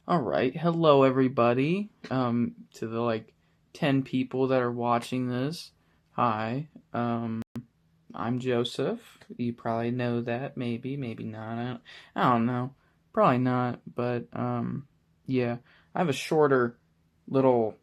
All right. Hello, everybody. To the 10 people that are watching this. Hi. I'm Joseph. You probably know that. Maybe not. I don't know. Probably not. But, yeah. I have a shorter little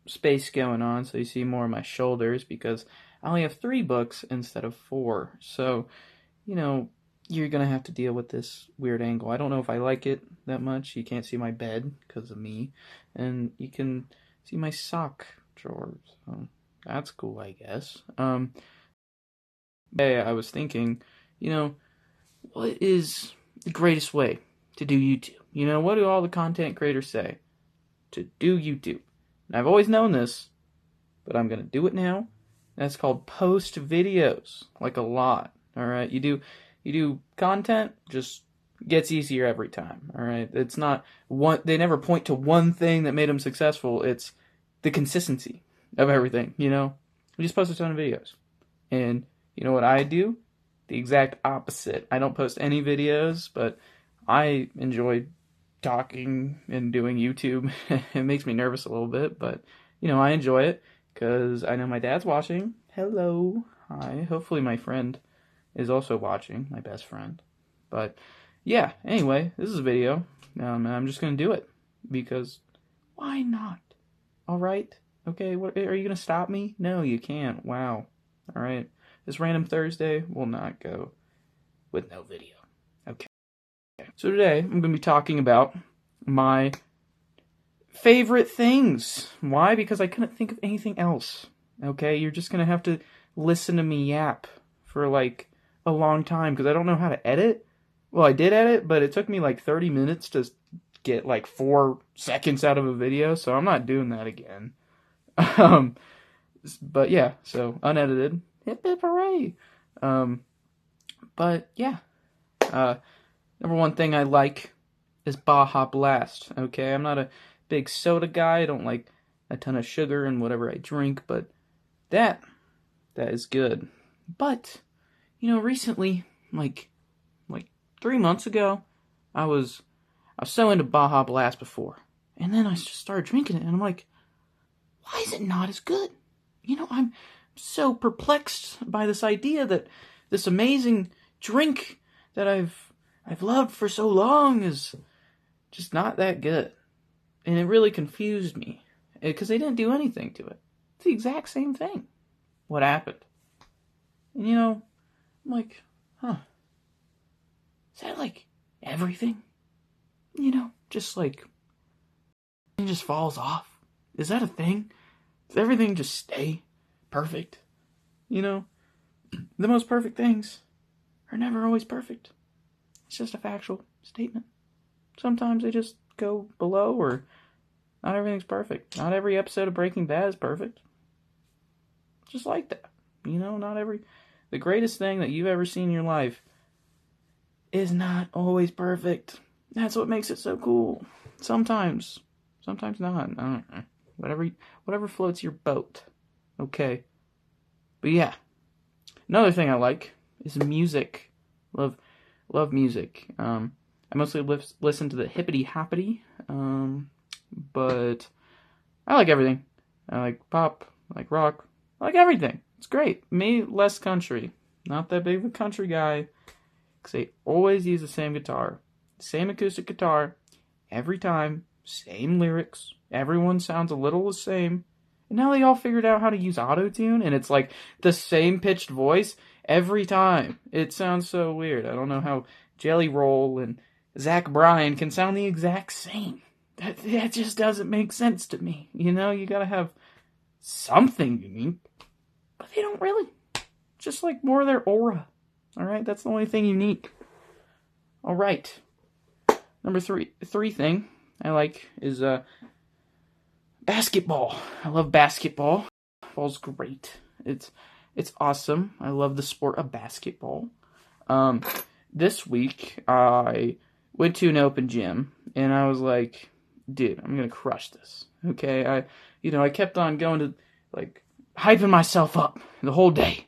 space going on, so you see more of my shoulders because I only have 3 books instead of 4. So, you know, you're gonna have to deal with this weird angle. I don't know if I like it that much. You can't see my bed because of me, and you can see my sock drawers. So that's cool, I guess. Hey, I was thinking, you know, what is the greatest way to do YouTube? What do all the content creators say? To do YouTube. And I've always known this, but I'm gonna do it now. That's called post videos, like a lot. All right, you do content, just gets easier every time. All right, it's not one. They never point to one thing that made them successful. It's the consistency of everything. We just post a ton of videos, and you know what I do? The exact opposite. I don't post any videos, but I enjoy talking and doing YouTube. It makes me nervous a little bit, but I enjoy it because I know my dad's watching. Hello. Hi. Hopefully my friend is also watching, my best friend. But yeah, anyway, this is a video. And I'm just going to do it because why not? All right? Okay, what are you going to stop me? No, you can't. Wow. All right. This random Thursday will not go with no video. Okay. So today I'm going to be talking about my favorite things. Why? Because I couldn't think of anything else. Okay, you're just gonna have to listen to me yap for a long time because I don't know how to edit. Well, I did edit, but it took me 30 minutes to get 4 seconds out of a video, so I'm not doing that again. um, but yeah, so unedited. Hip hip hooray! But yeah, number one thing I like is Baja Blast. Okay, I'm not a big soda guy. I don't like a ton of sugar in whatever I drink, but that is good. But recently, like 3 months ago, I was so into Baja Blast before, and then I just started drinking it, and I'm like, why is it not as good? I'm so perplexed by this idea that this amazing drink that I've loved for so long is just not that good. And it really confused me because they didn't do anything to it. It's the exact same thing. What happened? And I'm like, huh. Is that everything? Just it just falls off. Is that a thing? Does everything just stay perfect? The most perfect things are never always perfect. It's just a factual statement. Sometimes they just go below, or not everything's perfect. Not every episode of Breaking Bad is perfect. Just like that. The greatest thing that you've ever seen in your life is not always perfect. That's what makes it so cool. Sometimes not. I don't know. Whatever floats your boat. Okay. But yeah. Another thing I like is music. Love music. I mostly listen to the hippity hoppity. But I like everything. I like pop, I like rock, I like everything. It's great. Me, less country. Not that big of a country guy. Because they always use the same guitar. Same acoustic guitar. Every time. Same lyrics. Everyone sounds a little the same. And now they all figured out how to use auto-tune. And it's the same pitched voice every time. It sounds so weird. I don't know how Jelly Roll and Zach Bryan can sound the exact same. That just doesn't make sense to me. You gotta have something unique. But they don't really. Just more of their aura. Alright, that's the only thing unique. Alright. Number three thing I like is basketball. I love basketball. Ball's great. It's awesome. I love the sport of basketball. This week I went to an open gym and I was like, dude, I'm gonna crush this. Okay, I kept on going to hyping myself up the whole day,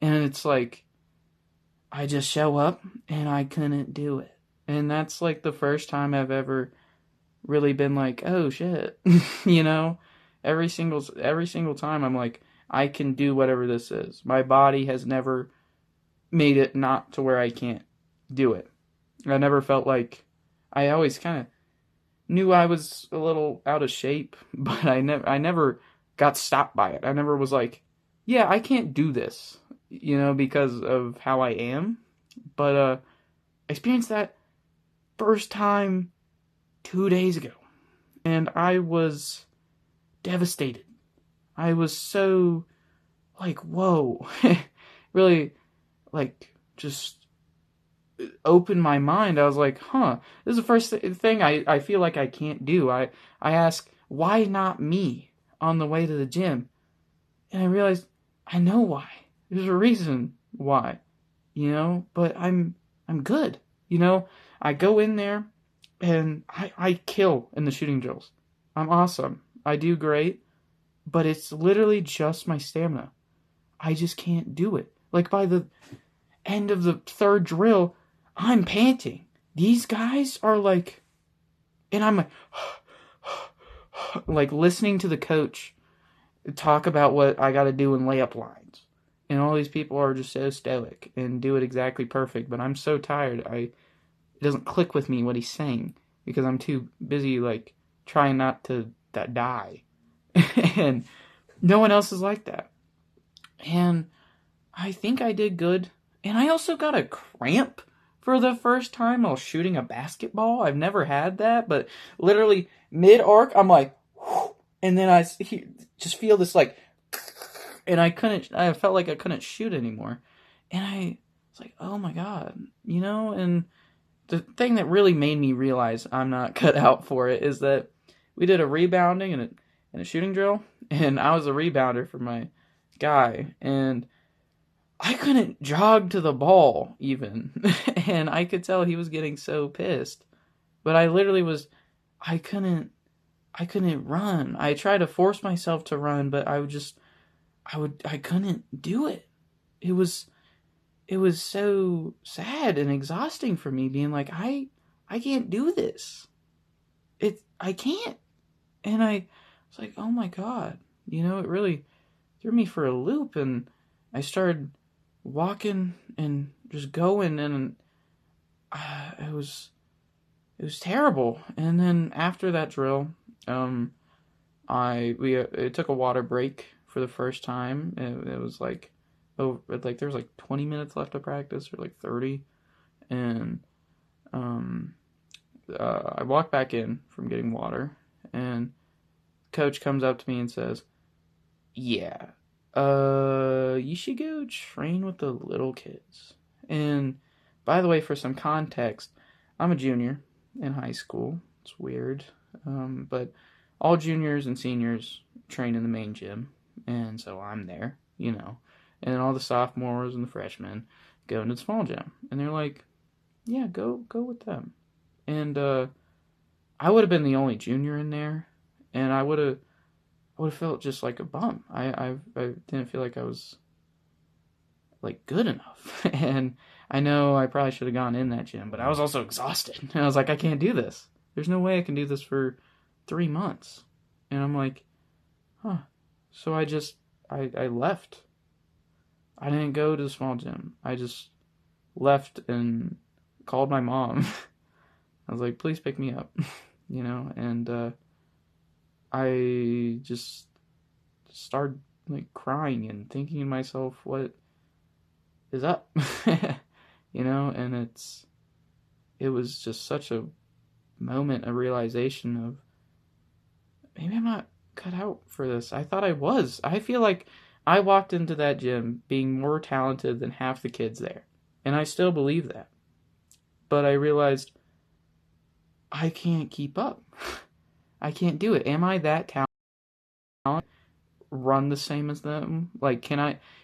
and it's I just show up and I couldn't do it, and that's the first time I've ever really been like, oh shit, you know, every single time I'm like, I can do whatever this is. My body has never made it not to where I can't do it. I never felt like I always kind of knew I was a little out of shape, but I never got stopped by it. I never was like, yeah, I can't do this, because of how I am. But I experienced that first time 2 days ago, and I was devastated. I was so like, whoa, really, like, just opened my mind. I was like, huh, this is the first thing I feel like I can't do. I ask, why not me on the way to the gym? And I realized, I know why. There's a reason why, but I'm good. I go in there and I kill in the shooting drills. I'm awesome. I do great, but it's literally just my stamina. I just can't do it. Like by the end of the third drill, I'm panting. These guys are like, and I'm like listening to the coach talk about what I got to do in layup lines. And all these people are just so stoic and do it exactly perfect. But I'm so tired. It doesn't click with me what he's saying because I'm too busy like trying not to die. And no one else is like that. And I think I did good. And I also got a cramp for the first time while shooting a basketball. I've never had that, but literally mid-arc, I'm like, whoo, and then I just feel this like, and I felt like I couldn't shoot anymore. And I was like, oh my God, and the thing that really made me realize I'm not cut out for it is that we did a rebounding and a shooting drill, and I was a rebounder for my guy, and I couldn't jog to the ball even. And I could tell he was getting so pissed. But I literally I couldn't run. I tried to force myself to run, but I couldn't do it. It was so sad and exhausting for me being like, I can't do this. I can't. And I was like, oh my God, it really threw me for a loop, and I started walking and just going, and it was terrible. And then after that drill, it took a water break for the first time. It was like, there was like 20 minutes left of practice or like 30, and I walked back in from getting water, and coach comes up to me and says, yeah, you should go train with the little kids. And by the way, for some context, I'm a junior in high school. It's weird, but all juniors and seniors train in the main gym, and so I'm there, and all the sophomores and the freshmen go into the small gym, and they're like, yeah, go with them. And I would have been the only junior in there, and I would have felt just like a bum. I didn't feel like I was like good enough. And I know I probably should have gone in that gym, but I was also exhausted. And I was like, I can't do this. There's no way I can do this for 3 months. And I'm like, huh. So I left. I didn't go to the small gym. I just left and called my mom. I was like, please pick me up, and I just started like crying and thinking to myself, what is up? And it was just such a moment of realization of maybe I'm not cut out for this. I thought I was. I feel like I walked into that gym being more talented than half the kids there. And I still believe that. But I realized I can't keep up. I can't do it. Am I that talented? Run the same as them? Like,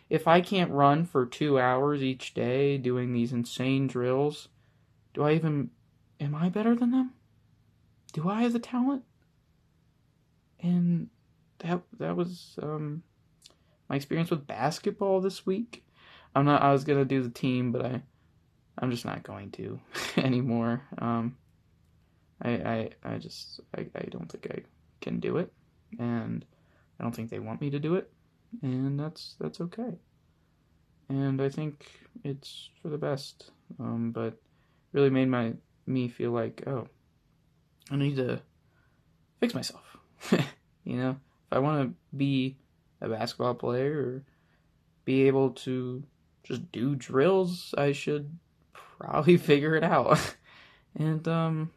if I can't run for 2 hours each day doing these insane drills, am I better than them? Do I have the talent? And that was my experience with basketball this week. I was gonna do the team, but I'm just not going to anymore. I don't think I can do it, and I don't think they want me to do it, and that's okay. And I think it's for the best. But really made me feel like, oh, I need to fix myself. You know, if I want to be a basketball player or be able to just do drills, I should probably figure it out. And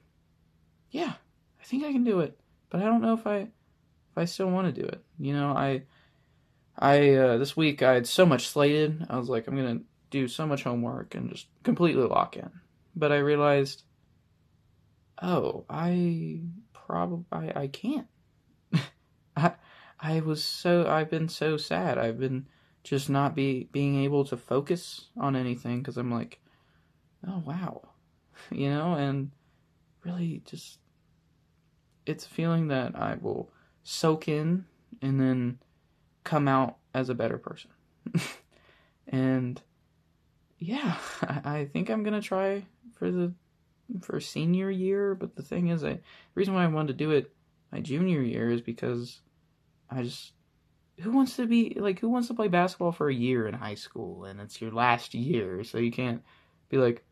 yeah, I think I can do it, but I don't know if I still want to do it. You know, I this week I had so much slated. I was like, I'm gonna do so much homework and just completely lock in. But I realized, oh, I can't. I I've been so sad. I've been just not being able to focus on anything because I'm like, oh wow, you know, and really just it's a feeling that I will soak in and then come out as a better person. And yeah, I think I'm gonna try for senior year. But the thing is, the reason why I wanted to do it my junior year is because I just who wants to play basketball for a year in high school and it's your last year, so you can't be like,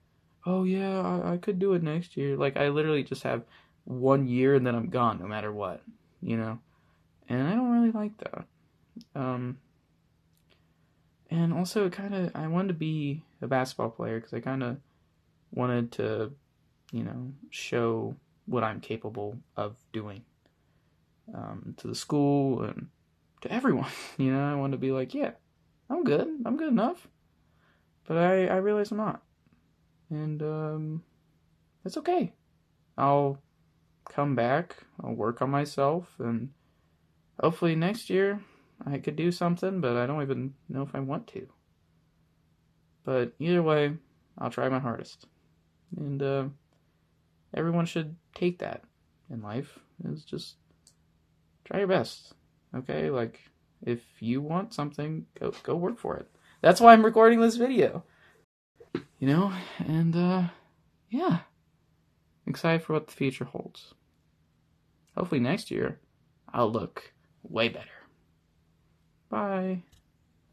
oh yeah, I could do it next year. Like I literally just have 1 year and then I'm gone no matter what, you know. And I don't really like that. Um, and also I wanted to be a basketball player because I kind of wanted to, you know, show what I'm capable of doing to the school and to everyone. You know, I wanted to be like, yeah, I'm good enough. But I realize I'm not, and it's okay. I'll come back. I'll work on myself, and hopefully next year I could do something. But I don't even know if I want to. But either way, I'll try my hardest, and everyone should take that in life. Is just try your best. Okay, like if you want something, go work for it. That's why I'm recording this video. You know, and yeah, excited for what the future holds. Hopefully next year I'll look way better. Bye.